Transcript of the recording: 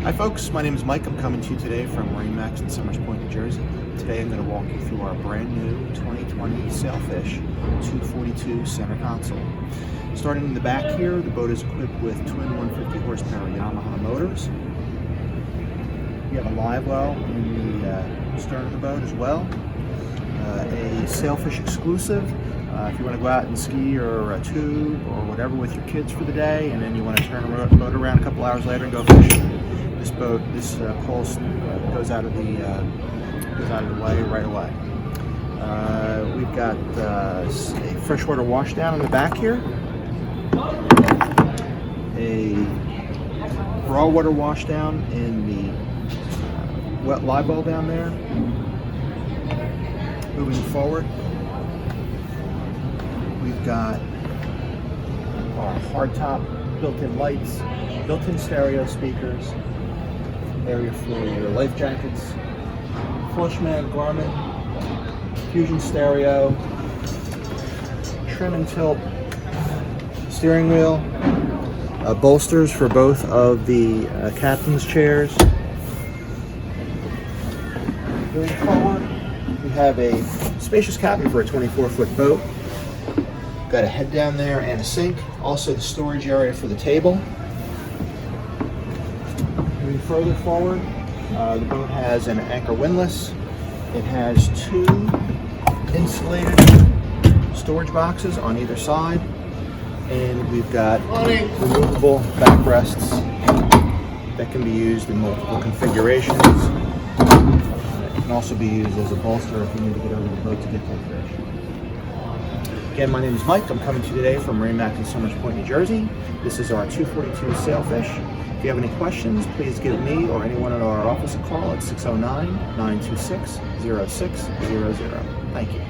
Hi folks, my name is Mike. I'm coming to you today from MarineMax in Summers Point, New Jersey. Today I'm going to walk you through our brand new 2020 Sailfish 242 center console. Starting in the back here, the boat is equipped with twin 150 horsepower Yamaha motors. You have a livewell in the stern of the boat as well. A Sailfish exclusive. If you want to go out and ski or a tube or whatever with your kids for the day, and then you want to turn the boat around a couple hours later and go fishing, this pole goes out of the way right away. We've got a freshwater washdown in the back here, a raw water washdown in the wet live well down there. Moving forward, we've got our hardtop built-in lights, built-in stereo speakers, area for your life jackets, Flushman, Garmin, Fusion stereo, trim and tilt steering wheel, bolsters for both of the captain's chairs. Moving forward, we have a spacious cabin for a 24-foot boat. Got a head down there and a sink. Also the storage area for the table. Moving further forward, the boat has an anchor windlass. It has two insulated storage boxes on either side. And we've got removable backrests that can be used in multiple configurations. It can also be used as a bolster if you need to get over the boat to get to the fish. Again, my name is Mike. I'm coming to you today from MarineMax in Summers Point, New Jersey. This is our 242 Sailfish. If you have any questions, please give me or anyone at our office a call at 609-926-0600. Thank you.